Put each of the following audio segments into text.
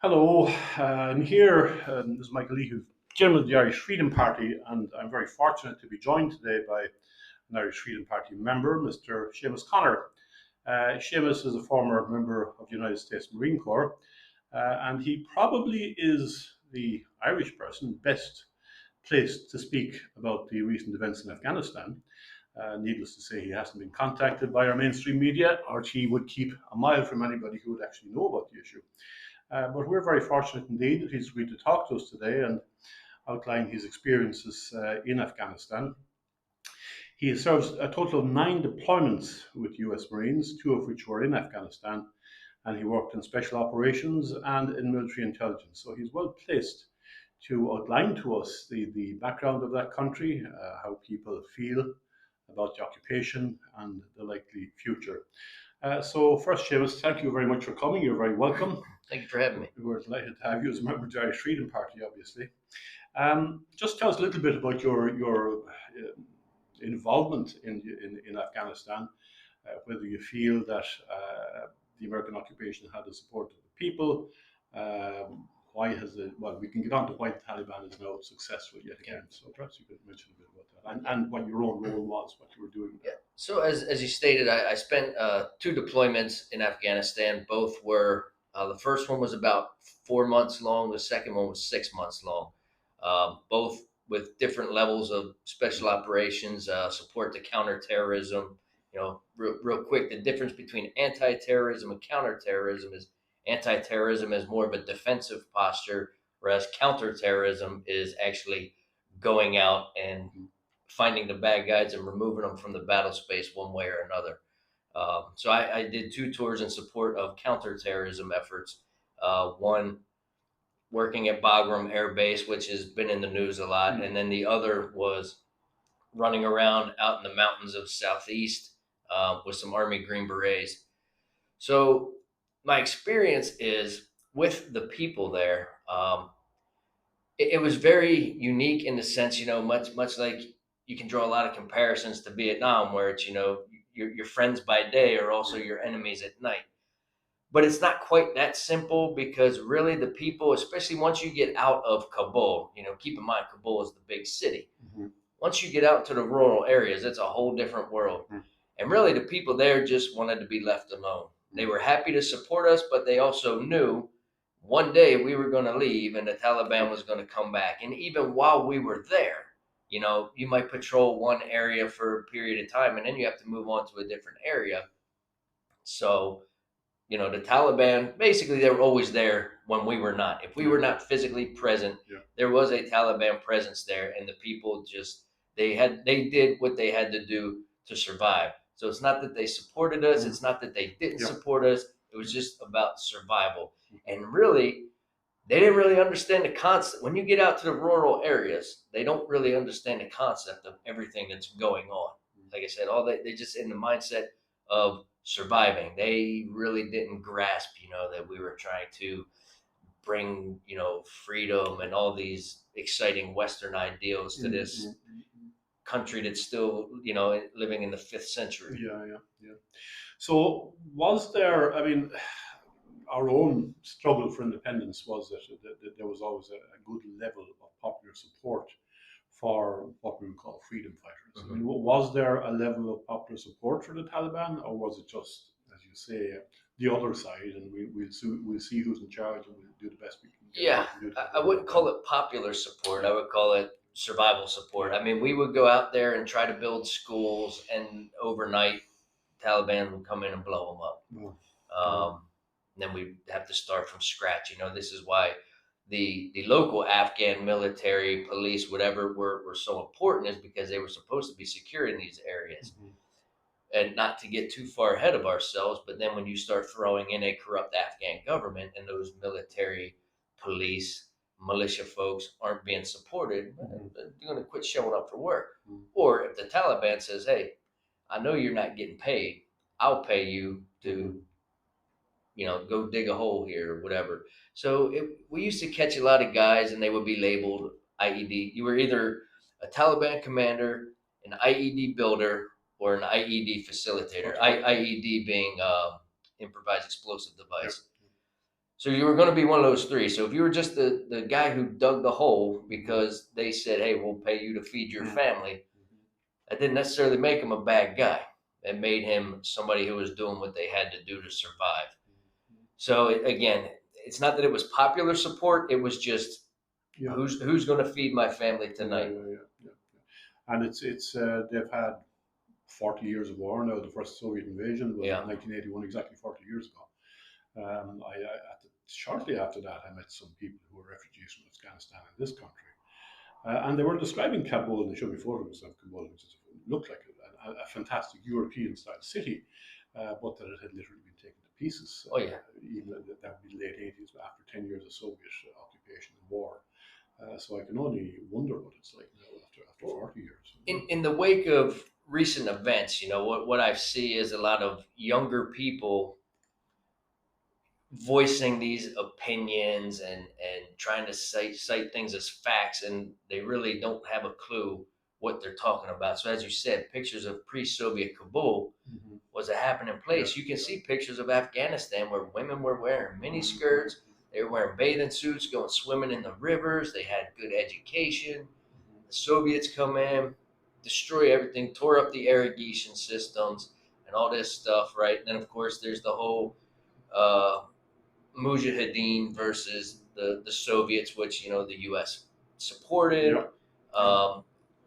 Hello, I'm here. This is Michael Leahy, Chairman of the Irish Freedom Party, and I'm very fortunate to be joined today by an Irish Freedom Party member, Mr Seamus Conner. Seamus is a former member of the United States Marine Corps, and he probably is the Irish person best placed to speak about the recent events in Afghanistan. Needless to say, he hasn't been contacted by our mainstream media, or he would keep a mile from anybody who would actually know about the issue. But we're very fortunate indeed that he's agreed to talk to us today and outline his experiences in Afghanistan. He has served a total of 9 deployments with US Marines, two of which were in Afghanistan, and he worked in special operations and in military intelligence. So he's well placed to outline to us the background of that country, how people feel about the occupation and the likely future. So first, Seamus, thank you very much for coming. You're very welcome. Thank you for having me. We're delighted to have you as a member of the Irish Freedom Party, obviously. Just tell us a little bit about your involvement in Afghanistan, whether you feel that the American occupation had the support of the people. Why has it? Well, we can get on to why the Taliban is now successful yet again. So perhaps you could mention a bit about that, and what your own role was, what you were doing. Yeah. So as you stated, I spent two deployments in Afghanistan. Both were the first one was about 4 months long. The second one was 6 months long. Both with different levels of special operations, support to counterterrorism. Real quick, the difference between anti-terrorism and counterterrorism is anti-terrorism is more of a defensive posture, whereas counterterrorism is actually going out and finding the bad guys and removing them from the battle space one way or another. So I did two tours in support of counterterrorism efforts. One working at Bagram Air Base, which has been in the news a lot, and then the other was running around out in the mountains of Southeast with some Army Green Berets. So my experience is with the people there. It was very unique in the sense, much like you can draw a lot of comparisons to Vietnam, where it's, your friends by day are also your enemies at night. But it's not quite that simple because really the people, especially once you get out of Kabul, keep in mind Kabul is the big city. Mm-hmm. Once you get out to the rural areas, it's a whole different world. Mm-hmm. And really the people there just wanted to be left alone. They were happy to support us, but they also knew one day we were going to leave and the Taliban was going to come back. And even while we were there, you might patrol one area for a period of time and then you have to move on to a different area. So, the Taliban, basically, they were always there when we were not. If we were not physically present, there was a Taliban presence there, and the people just, they did what they had to do to survive. So it's not that they supported us. It's not that they didn't support us. It was just about survival. And really, they didn't really understand the concept. When you get out to the rural areas, they don't really understand the concept of everything that's going on. Like I said, they just in the mindset of surviving. They really didn't grasp, that we were trying to bring, freedom and all these exciting Western ideals to this country that's still, living in the 5th century. Yeah. So was there? I mean, our own struggle for independence was that there was always a good level of popular support for what we would call freedom fighters. I mean, was there a level of popular support for the Taliban, or was it just, as you say, the other side, and we'll see who's in charge, and we'll do the best we can get? Yeah, I wouldn't call it popular support. I would call it survival support. I mean, we would go out there and try to build schools, and overnight, Taliban would come in and blow them up. Then we have to start from scratch. This is why the local Afghan military, police, whatever, were so important, is because they were supposed to be securing these areas. And not to get too far ahead of ourselves, but then when you start throwing in a corrupt Afghan government and those military, police, militia folks aren't being supported, they're going to quit showing up for work. Or if the Taliban says, hey, I know you're not getting paid, I'll pay you to go dig a hole here or whatever. So we used to catch a lot of guys and they would be labeled IED. You were either a Taliban commander, an IED builder, or an IED facilitator. IED being improvised explosive device. So you were going to be one of those three. So if you were just the guy who dug the hole because they said, hey, we'll pay you to feed your family, that didn't necessarily make him a bad guy. It made him somebody who was doing what they had to do to survive. So again, it's not that it was popular support. It was just who's going to feed my family tonight. And it's they've had 40 years of war now. The first Soviet invasion was in 1981, exactly 40 years ago. Shortly after that, I met some people who were refugees from Afghanistan in this country. And they were describing Kabul, and they showed me photos of Kabul, which looked like a fantastic European-style city, but that it had literally been taken to pieces. Even that would be late 80s, after 10 years of Soviet occupation and war. So I can only wonder what it's like now after 40 years. In the wake of recent events, what I see is a lot of younger people voicing these opinions and trying to cite things as facts, and they really don't have a clue what they're talking about. So as you said, pictures of pre-Soviet Kabul was a happening place. You can see pictures of Afghanistan where women were wearing mini skirts, they were wearing bathing suits, going swimming in the rivers, they had good education. The Soviets come in, destroy everything, tore up the irrigation systems and all this stuff, right? And then of course there's the whole Mujahideen versus the Soviets, which the U.S. supported.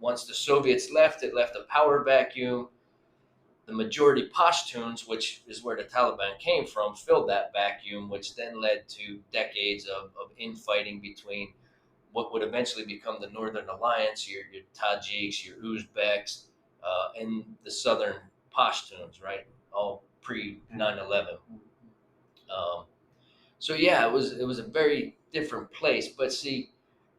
Once the Soviets left, it left a power vacuum. The majority Pashtuns, which is where the Taliban came from, filled that vacuum, which then led to decades of infighting between what would eventually become the Northern Alliance, your Tajiks, your Uzbeks, and the Southern Pashtuns, right? All pre 9/11. So yeah, it was a very different place. But see,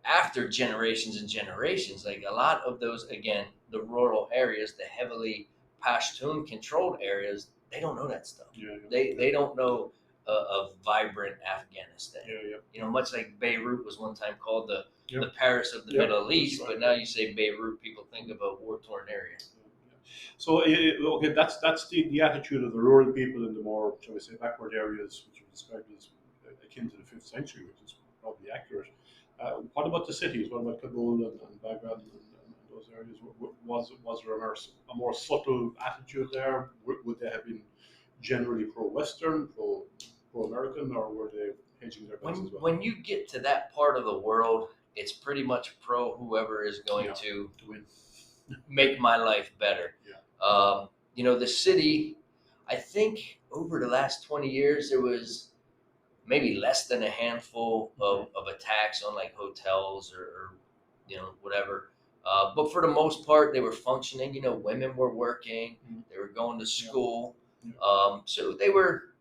after generations and generations, like a lot of those, again, the rural areas, the heavily Pashtun controlled areas, they don't know that stuff. They don't know a vibrant Afghanistan. Much like Beirut was one time called the Paris of the Middle East, but now you say Beirut, people think of a war-torn area. So okay, that's the attitude of the rural people in the more, shall we say, backward areas, which are described as akin to the 5th century, which is probably accurate. What about the cities? What about Kabul and Baghdad and those areas? Was there a more subtle attitude there? Would they have been generally pro-Western, pro-American, or were they hedging their bets as well? When you get to that part of the world, it's pretty much pro whoever is going to win. Make my life better. The city, I think over the last 20 years, there was maybe less than a handful of attacks on like hotels or whatever. But for the most part, they were functioning. Women were working, they were going to school. So they were,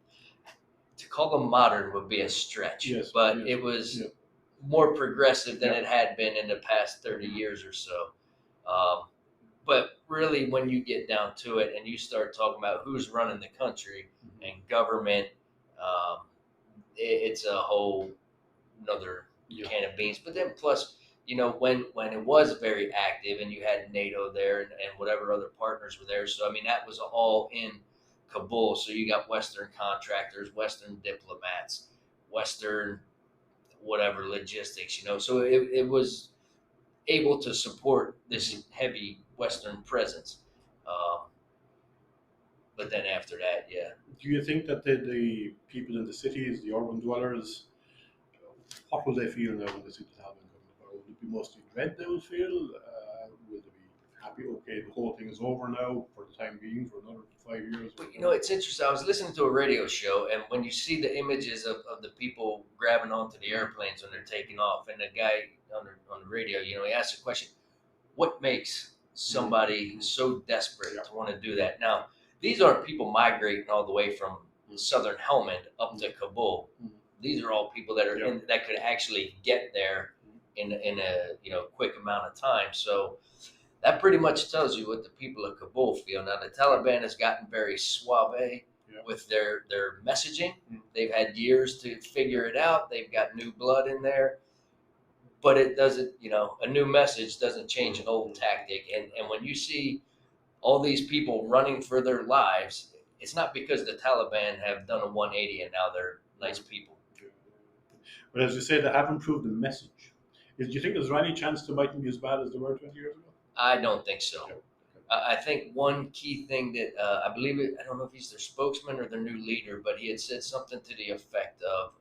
to call them modern would be a stretch, but it was more progressive than it had been in the past 30 years or so. But really, when you get down to it and you start talking about who's running the country and government, it's a whole another can of beans. But then plus, when it was very active and you had NATO there and whatever other partners were there. So, I mean, that was all in Kabul. So you got Western contractors, Western diplomats, Western whatever logistics, So it was able to support this heavy Western presence. But then after that, Do you think that the people in the cities, the urban dwellers, what will they feel now when they see the Taliban coming to power? Will it be mostly dread they will feel? Will they be happy, okay, the whole thing is over now for the time being, for another 5 years? But it's interesting. I was listening to a radio show, and when you see the images of the people grabbing onto the airplanes when they're taking off, and the guy on the radio, he asked a question, what makes somebody so desperate to want to do that? Now, these aren't people migrating all the way from southern Helmand up to Kabul. These are all people that are that could actually get there in a quick amount of time. So that pretty much tells you what the people of Kabul feel. Now, the Taliban has gotten very suave with their messaging. They've had years to figure it out. They've got new blood in there. But it doesn't, a new message doesn't change an old tactic. And when you see all these people running for their lives, it's not because the Taliban have done a 180 and now they're nice people. But as you say, they have improved the message. Do you think there's any chance they mightn't be as bad as they were 20 years ago? I don't think so. Okay. I think one key thing that I believe it. I don't know if he's their spokesman or their new leader, but he had said something to the effect of,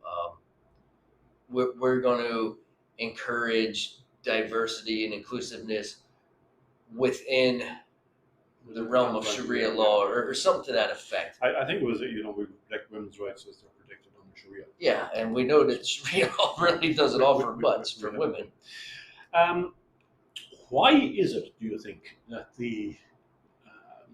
"We're going to encourage diversity and inclusiveness within the realm of Sharia law," or something to that effect. I think it was, we protect women's rights as they're protected under Sharia. Yeah, and we know that Sharia law really doesn't offer much for women. Why is it, do you think, that the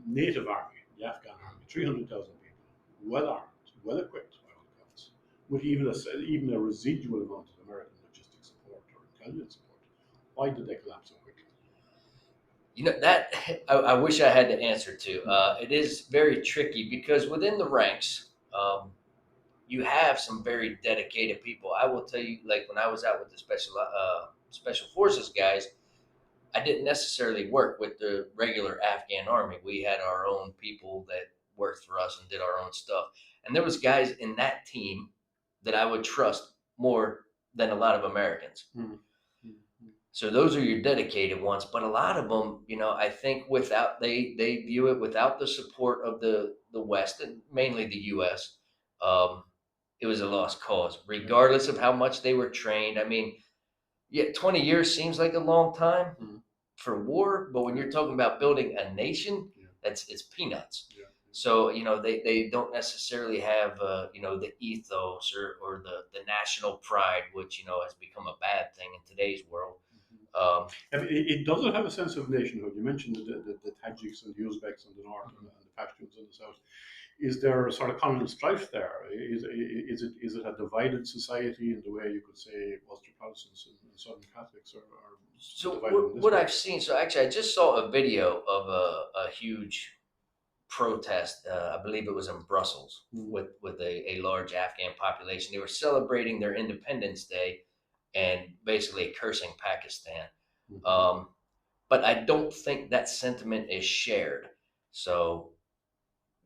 native army, the Afghan army, 300,000 people, well armed, well equipped by all accounts, with even a residual amount of American logistic support or intelligence support, why did they collapse so quickly? That I wish I had the answer to. It is very tricky because within the ranks, you have some very dedicated people. I will tell you, like when I was out with the special forces guys, I didn't necessarily work with the regular Afghan army. We had our own people that worked for us and did our own stuff. And there was guys in that team that I would trust more than a lot of Americans. Mm-hmm. So those are your dedicated ones. But a lot of them, I think they view it without the support of the West and mainly the U.S. It was a lost cause, regardless of how much they were trained. I mean, yeah, 20 years seems like a long time for war, but when you're talking about building a nation, it's peanuts. Yeah. So they don't necessarily have the ethos or the national pride, which has become a bad thing in today's world. It doesn't have a sense of nationhood. You mentioned the Tajiks and the Uzbeks in the north and the Pashtuns in the south. Is there a sort of communal strife there? Is it a divided society in the way you could say Ulster Protestants and Southern Catholics are so divided? What I've seen, so actually I just saw a video of a huge protest. I believe it was in Brussels with a large Afghan population. They were celebrating their Independence Day and basically cursing Pakistan. But I don't think that sentiment is shared. So,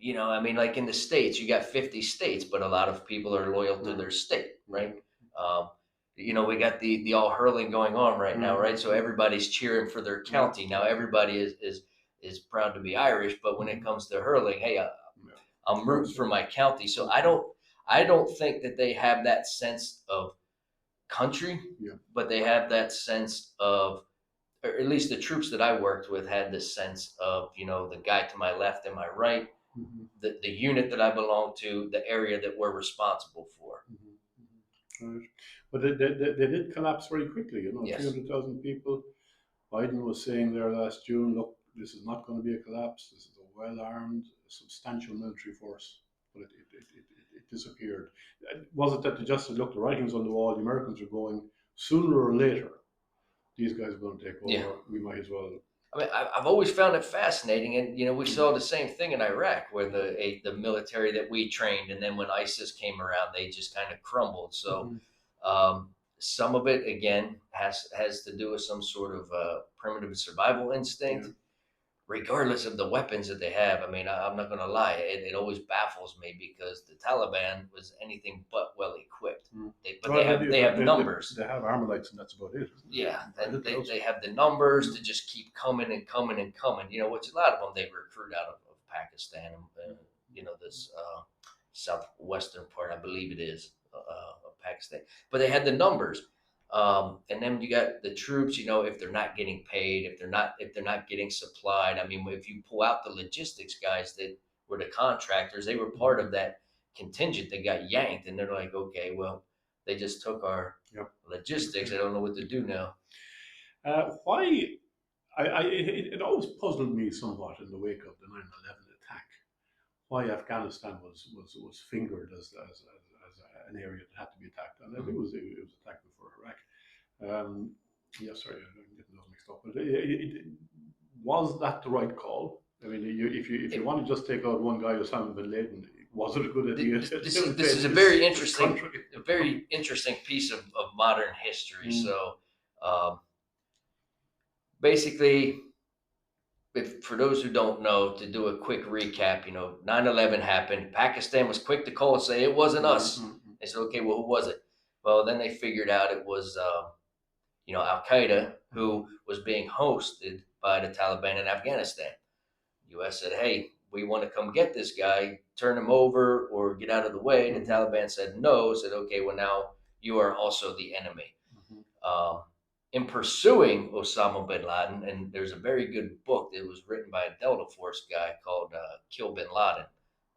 I mean, like in the States, you got 50 states, but a lot of people are loyal to their state, right? We got the all hurling going on right now, right? So everybody's cheering for their county. Now everybody is proud to be Irish, but when it comes to hurling, hey, I'm rooting for my county. So I don't think that they have that sense of country, but they have that sense of, or at least the troops that I worked with had this sense of, the guy to my left and my right, the unit that I belong to, the area that we're responsible for. Right. But they did collapse very quickly, Yes. 300,000 people. Biden was saying there last June, look, this is not going to be a collapse. This is a well-armed, substantial military force. But it disappeared. Was it that they just said, look, the writing's on the wall, the Americans are going, sooner or later, these guys are going to take over. Yeah. We might as well. I mean, I've always found it fascinating, and we saw the same thing in Iraq, where the military that we trained, and then when ISIS came around, they just kind of crumbled. So some of it again has to do with some sort of primitive survival instinct, regardless of the weapons that they have. I mean, I'm not going to lie, it always baffles me because the Taliban was anything but well equipped. They have numbers. They have Armalites, and that's about it. Yeah, they have the numbers to just keep coming and coming and coming. Which a lot of them they recruit out of Pakistan and this southwestern part, I believe it is, of Pakistan. But they had the numbers, and then you got the troops. If they're not getting paid, if they're not getting supplied. I mean, if you pull out the logistics guys that were the contractors, they were part of that contingent that got yanked, and they're like, okay, well, they just took our logistics. I don't know what to do now. Why? It always puzzled me somewhat in the wake of the 9/11 attack. Why Afghanistan was fingered as an area that had to be attacked, and it was attacked before Iraq. Sorry, I'm getting those mixed up. But was that the right call? I mean, if you want to just take out one guy, Osama bin Laden, was it a good idea? This is a very interesting piece of modern history. So basically, for those who don't know, to do a quick recap, 9/11 happened. Pakistan was quick to call and say it wasn't us. They said, okay, well, who was it? Well, then they figured out it was, Al Qaeda, who was being hosted by the Taliban in Afghanistan. U.S. said, "Hey, we want to come get this guy, turn him over, or get out of the way." The Taliban said no. Said, "Okay, well now you are also the enemy." In pursuing Osama bin Laden, and there's a very good book that was written by a Delta Force guy called "Kill Bin Laden."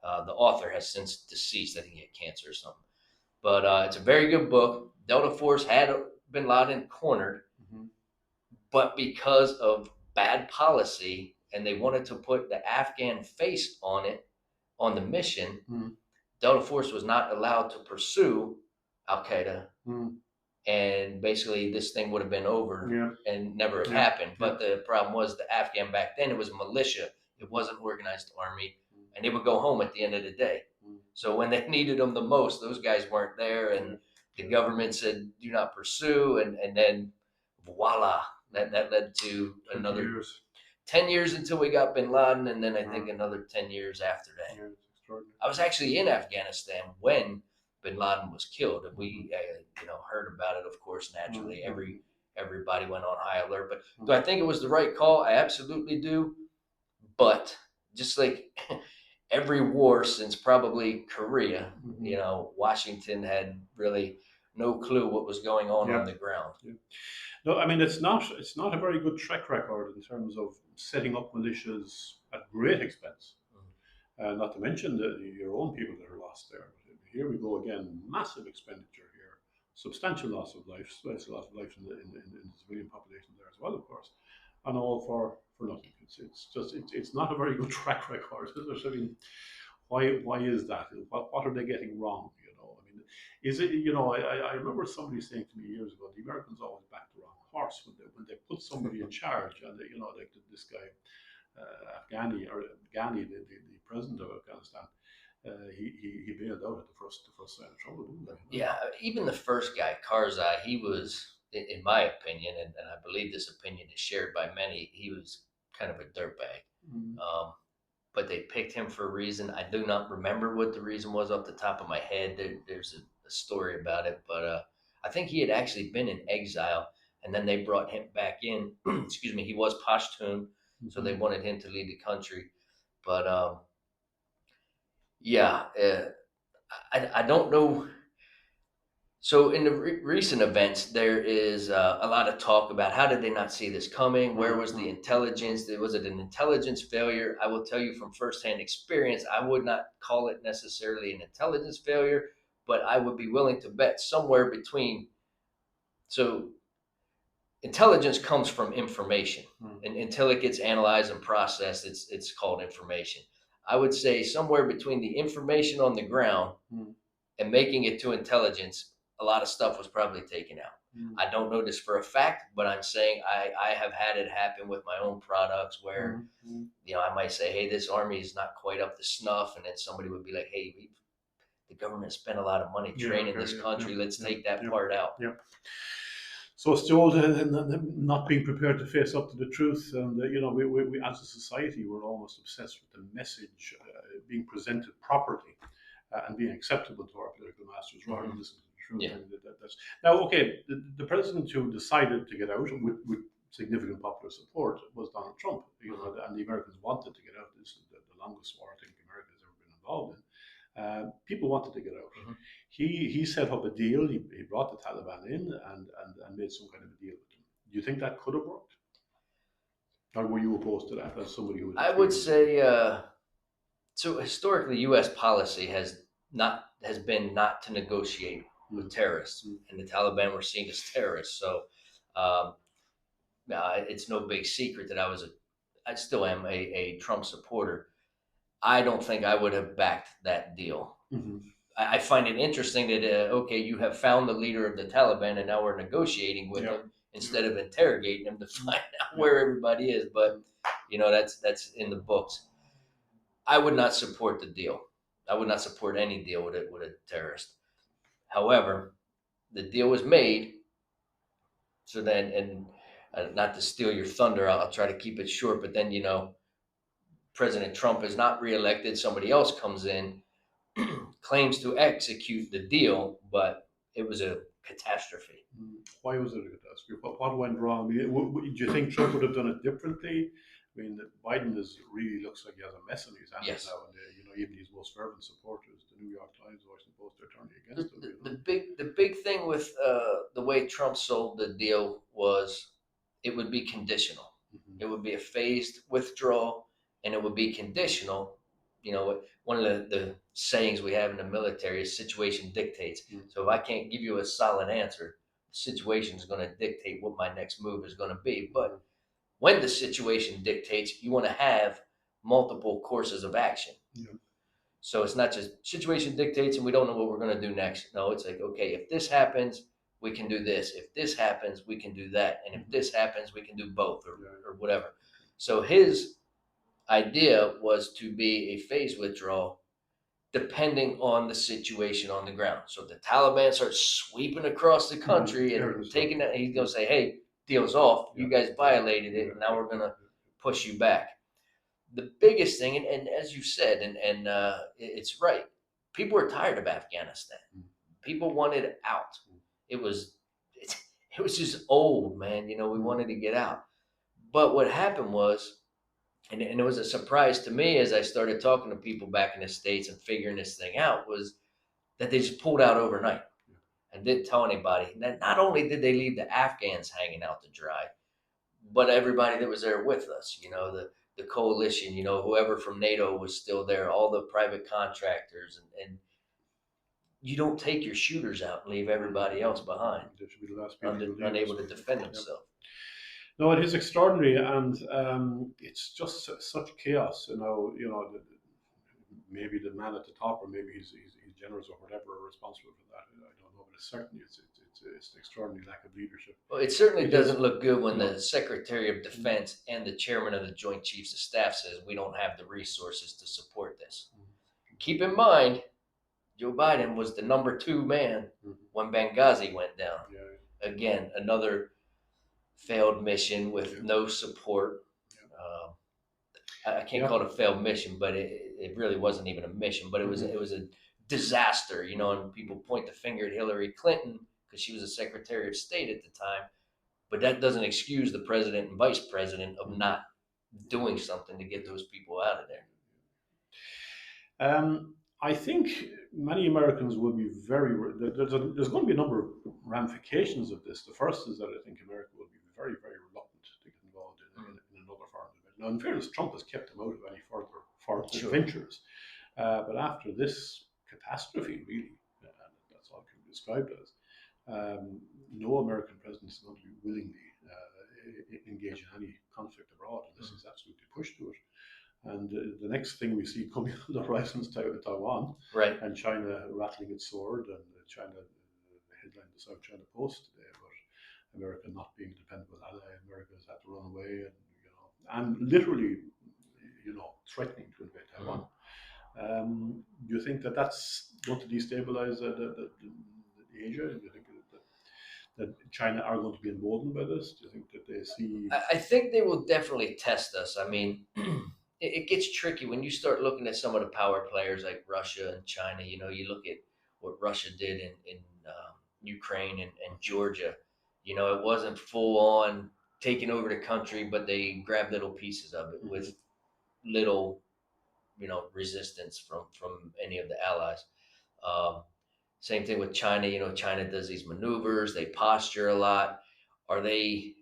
The author has since deceased. I think he had cancer or something. But it's a very good book. Delta Force had bin Laden cornered, but because of bad policy and they wanted to put the Afghan face on it, on the mission, Delta Force was not allowed to pursue Al Qaeda. And basically, this thing would have been over and never have happened. But the problem was the Afghan back then, it was a militia. It wasn't organized army. And they would go home at the end of the day. So when they needed them the most, those guys weren't there. And the government said, do not pursue. And then voila, that led to another 10 years until we got bin Laden. And then I think another 10 years after that. I was actually in Afghanistan when bin Laden was killed. And we, heard about it, of course, naturally. Everybody went on high alert. But do I think it was the right call? I absolutely do. But just like every war since probably Korea, Washington had really no clue what was going on the ground. No, I mean it's not a very good track record in terms of setting up militias at great expense. Not to mention your own people that are lost there. Here we go again, massive expenditure here, substantial loss of life, in the civilian population there as well, of course, and all for nothing. It's not a very good track record. I mean, why is that? What are they getting wrong? I mean, is it? I remember somebody saying to me years ago, the Americans always back the wrong horse when they put somebody in charge, and like this guy. Ghani, the president of Afghanistan, he bailed out at the first sign of trouble, didn't they? Yeah, even the first guy, Karzai, he was, in my opinion, and I believe this opinion is shared by many, he was kind of a dirtbag. But they picked him for a reason. I do not remember what the reason was off the top of my head. There's a story about it, but I think he had actually been in exile, and then they brought him back in. Excuse me, he was Pashtun. So they wanted him to lead the country. But I don't know. So in the recent events, there is a lot of talk about how did they not see this coming? Where was the intelligence? Was it an intelligence failure? I will tell you from firsthand experience, I would not call it necessarily an intelligence failure, but I would be willing to bet somewhere between. So intelligence comes from information, and until it gets analyzed and processed, it's called information. I would say somewhere between the information on the ground and making it to intelligence, a lot of stuff was probably taken out. I don't know this for a fact, but I'm saying I have had it happen with my own products where, I might say, hey, this army is not quite up to snuff. And then somebody would be like, hey, the government spent a lot of money training this country. Let's take that part out. So it's the old not being prepared to face up to the truth, and we as a society we're almost obsessed with the message being presented properly and being acceptable to our political masters rather than listening to the truth. Now, okay, the president who decided to get out with significant popular support was Donald Trump, and the Americans wanted to get out. This is the longest war I think America has ever been involved in. People wanted to get out. He set up a deal. He brought the Taliban in and made some kind of a deal with them. Do you think that could have worked? Or were you opposed to that as somebody who was... I would say, so historically, U.S. policy has been not to negotiate with terrorists, and the Taliban were seen as terrorists. So it's no big secret that I still am a Trump supporter. I don't think I would have backed that deal. I find it interesting that, you have found the leader of the Taliban and now we're negotiating with him instead of interrogating him to find out where everybody is. But, that's in the books. I would not support the deal. I would not support any deal with a terrorist. However, the deal was made. So then, and not to steal your thunder, I'll try to keep it short, but then, President Trump is not reelected. Somebody else comes in, claims to execute the deal, but it was a catastrophe. Why was it a catastrophe? What went wrong? I mean, do you think Trump would have done it differently? I mean, Biden really looks like he has a mess in his hands Yes. now, and even his most fervent supporters, the New York Times, Washington Post, they're turning against him. The big thing with the way Trump sold the deal was it would be conditional. Mm-hmm. It would be a phased withdrawal, and it would be conditional. You know, one of the sayings we have in the military is situation dictates. Mm-hmm. So if I can't give you a solid answer, the situation is going to dictate what my next move is going to be. But when the situation dictates, you want to have multiple courses of action. Yeah. So it's not just situation dictates and we don't know what we're going to do next. No, it's like, okay, if this happens, we can do this. If this happens, we can do that. And if this happens, we can do both or whatever. So his idea was to be a phase withdrawal depending on the situation on the ground. So if the Taliban starts sweeping across the country and taking that, he's going to say, hey, deal's off. You guys violated it. And now we're going to push you back. The biggest thing, and as you said, and it's right, people were tired of Afghanistan. People wanted out. It was just old, man. You know, we wanted to get out. But what happened was, and it was a surprise to me as I started talking to people back in the States and figuring this thing out, was that they just pulled out overnight and didn't tell anybody. And not only did they leave the Afghans hanging out to dry, but everybody that was there with us, you know, the coalition, you know, whoever from NATO was still there, all the private contractors, and you don't take your shooters out and leave everybody else behind, They should be the last people unable to defend themselves. No, it is extraordinary, and it's just such chaos. Maybe the man at the top, or maybe he's generous or whatever, are responsible for that. I don't know, but certainly it's an extraordinary lack of leadership. Well, it certainly doesn't look good when the Secretary of Defense and the Chairman of the Joint Chiefs of Staff says we don't have the resources to support this. Keep in mind, Joe Biden was the number 2 man when Benghazi went down. Again, another failed mission with no support. I can't call it a failed mission, but it really wasn't even a mission. But it was a disaster, you know. And people point the finger at Hillary Clinton because she was a Secretary of State at the time. But that doesn't excuse the president and vice president of not doing something to get those people out of there. I think many Americans will be there's going to be a number of ramifications of this. The first is that I think America will be very, very reluctant to get involved in another foreign event. Now, in fairness, Trump has kept them out of any further foreign adventures. But after this catastrophe, really, that's all it can be described as, no American president is going to be willingly engage in any conflict abroad unless he's absolutely pushed to it. And the next thing we see coming on the horizon is Taiwan, right? And China rattling its sword, and China, the headline of the South China Post today about America not being a dependable ally. America has had to run away, and literally, threatening to invade Taiwan. Do you think that that's going to destabilize Asia? Do you think that China are going to be emboldened by this? Do you think that they see? I think they will definitely test us. I mean, it gets tricky when you start looking at some of the power players like Russia and China. You know, you look at what Russia did in Ukraine and Georgia. You know, it wasn't full on taking over the country, but they grabbed little pieces of it with little, resistance from any of the allies. Same thing with China. You know, China does these maneuvers. They posture a lot. Are they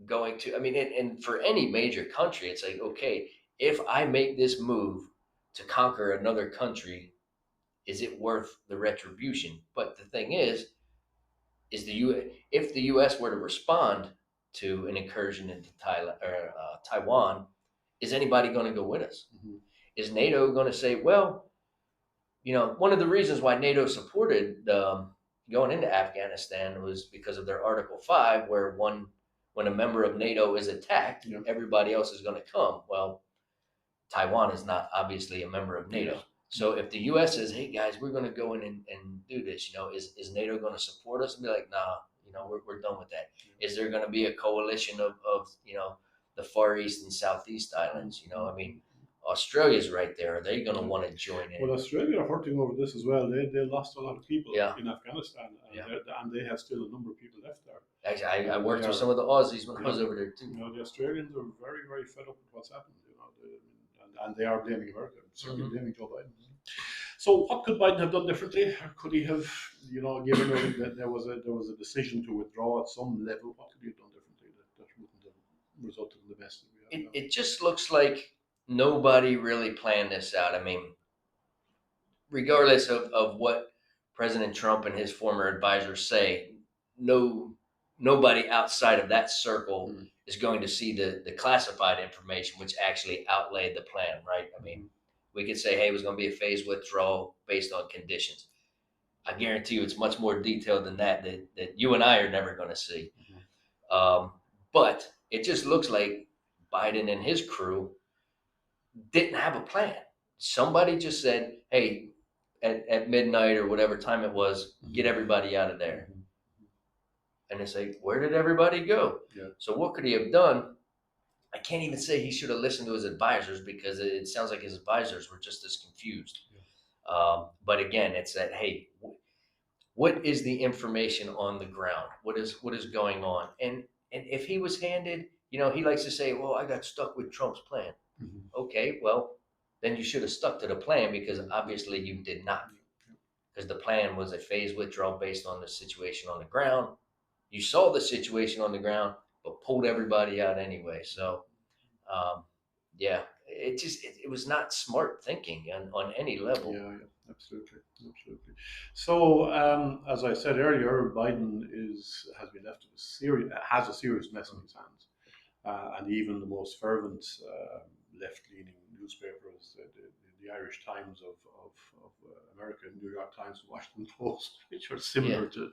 going to? I mean, and for any major country, it's like, okay, if I make this move to conquer another country, is it worth the retribution? But the thing is if the U.S. were to respond to an incursion into Taiwan, is anybody going to go with us? Is NATO going to say, well, one of the reasons why NATO supported going into Afghanistan was because of their Article 5, where when a member of NATO is attacked, everybody else is going to come. Well, Taiwan is not obviously a member of NATO. So if the U.S. says, hey, guys, we're going to go in and do this, is NATO going to support us and be like, nah, we're done with that? Is there going to be a coalition of the Far East and Southeast islands? I mean, Australia's right there. Are they going to want to join in? Well, Australia are hurting over this as well. They lost a lot of people in Afghanistan, and they have still a number of people left there. Actually, I worked with some of the Aussies when I was over there too. You know, the Australians are very, very fed up with what's happened. You know, and they are blaming America, certainly blaming Joe Biden. So, what could Biden have done differently? Could he have, you know, given that there was a decision to withdraw at some level? What could he have done differently that wouldn't have resulted in the mess that we have now? It just looks like nobody really planned this out. I mean, regardless of what President Trump and his former advisors say, nobody outside of that circle is going to see the classified information, which actually outlaid the plan, right? I mean, we could say, hey, it was going to be a phased withdrawal based on conditions. I guarantee you it's much more detailed than that you and I are never going to see. But it just looks like Biden and his crew didn't have a plan. Somebody just said, hey, at midnight or whatever time it was, get everybody out of there. And it's like, where did everybody go? So what could he have done? I can't even say he should have listened to his advisors, because it sounds like his advisors were just as confused. But again, it's that, hey, what is the information on the ground? What is going on? And if he was handed, you know, he likes to say, well, I got stuck with Trump's plan. Okay, well, then you should have stuck to the plan, because obviously you did not. Because the plan was a phased withdrawal based on the situation on the ground. You saw the situation on the ground, but pulled everybody out anyway. So, it was not smart thinking on any level. Yeah, absolutely. So, as I said earlier, Biden has been left has a serious mess in his hands, and even the most fervent left-leaning newspapers, the Irish Times of America, New York Times, Washington Post, which are similar to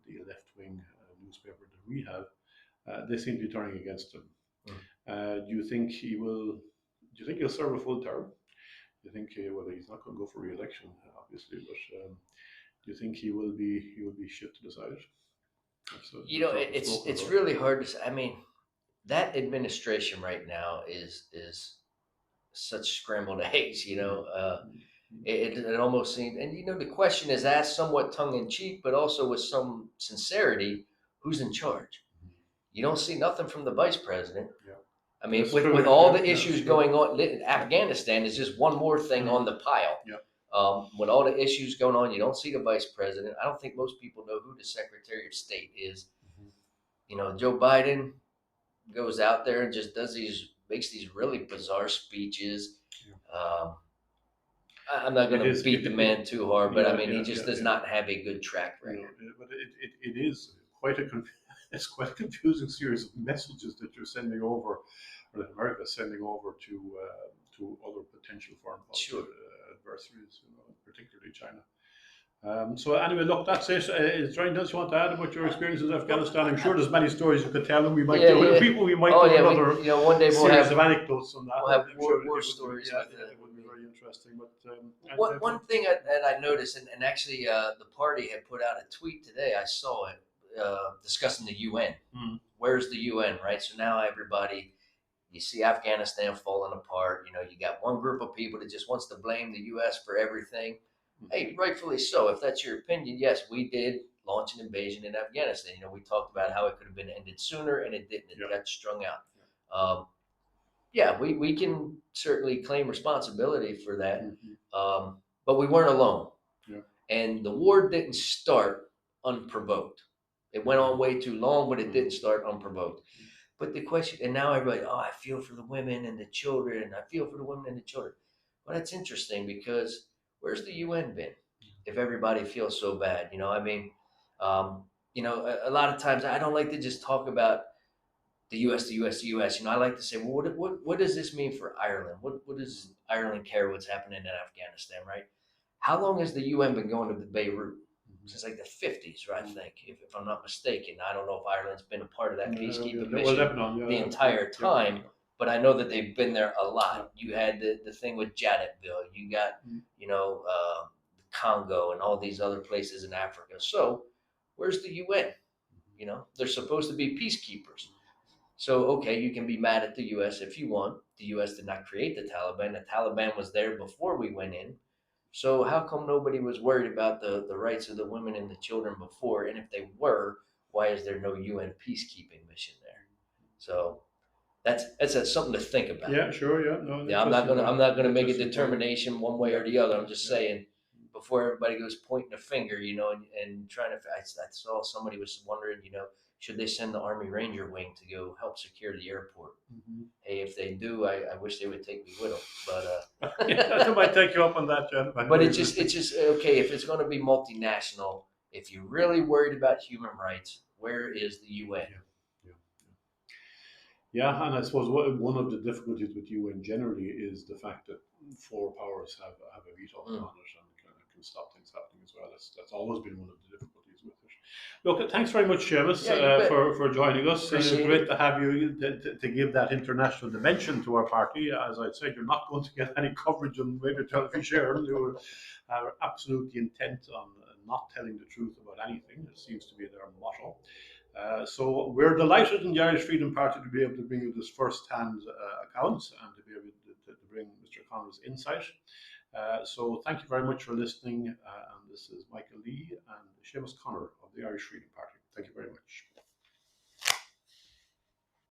the left-wing newspaper that we have, they seem to be turning against him. Do you think he will? Do you think he'll serve a full term? Do you think whether he's not going to go for re-election, obviously, but do you think he will be shit to decide it? You know, it's really hard to say. I mean, that administration right now is such scrambled eggs. You know, it almost seems, and you know, the question is asked somewhat tongue in cheek, but also with some sincerity: who's in charge? You don't see nothing from the vice president. I mean, with all the issues going on, Afghanistan is just one more thing on the pile. With all the issues going on, you don't see the vice president. I don't think most people know who the Secretary of State is. You know, Joe Biden goes out there and just makes these really bizarre speeches. I'm not going to beat the man too hard, but I mean, he just does not have a good track record. But it is quite it's quite a confusing series of messages that you're sending over, or that America is sending over to other potential foreign policy adversaries, you know, particularly China. So anyway, look, that's it. Is there anything else you want to add about your experiences in Afghanistan? I'm sure there's many stories you could tell, and we might do another one day we'll series of anecdotes on that. We'll have more stories. It would be very interesting. But one thing that I noticed, and actually the party had put out a tweet today. I saw it discussing the UN. Where's the UN, right? So now everybody, you see Afghanistan falling apart. You know, you got one group of people that just wants to blame the U.S. for everything. Hey, rightfully so. If that's your opinion, yes, we did launch an invasion in Afghanistan. You know, we talked about how it could have been ended sooner, and it didn't. It got strung out. We can certainly claim responsibility for that, but we weren't alone. And the war didn't start unprovoked. It went on way too long, but it didn't start unprovoked. But the question, and now everybody, I feel for the women and the children. I feel for the women and the children. Well, that's interesting, because where's the UN been if everybody feels so bad? You know, I mean, you know, a lot of times I don't like to just talk about the U.S. You know, I like to say, well, what does this mean for Ireland? What does Ireland care what's happening in Afghanistan, right? How long has the UN been going to Beirut? Since like the 50s, right? I think, if I'm not mistaken. I don't know if Ireland's been a part of that peacekeeping mission the entire time, but I know that they've been there a lot. You had the thing with Jadetville. You got, you know, Congo and all these other places in Africa. So where's the UN? You know, they're supposed to be peacekeepers. So, okay, you can be mad at the U.S. if you want. the U.S. did not create the Taliban. The Taliban was there before we went in. So how come nobody was worried about the rights of the women and the children before? And if they were, why is there no UN peacekeeping mission there? So that's something to think about. Yeah, sure. Yeah, no. Yeah, I'm not gonna make a determination one way or the other. I'm just saying, before everybody goes pointing a finger, and trying to. I saw somebody was wondering, should they send the Army Ranger Wing to go help secure the airport? Mm-hmm. Hey, if they do, I wish they would take me with them. But Yeah, I might take you up on that, Jen. but it's just okay if it's going to be multinational. If you're really worried about human rights, where is the UN? Yeah. Yeah, and I suppose one of the difficulties with UN generally is the fact that four powers have a veto on it and can stop things happening as well. That's always been one of the difficulties with it. Look, thanks very much, Seamus, for joining us. Great to have you to give that international dimension to our party. As I said, you're not going to get any coverage on radio television. You are absolutely intent on not telling the truth about anything. It seems to be their motto. So we're delighted in the Irish Freedom Party to be able to bring you this first-hand account and to be able to bring Mr. Conner's insight. So thank you very much for listening. And this is Michael Leahy and Seamus Conner of the Irish Freedom Party.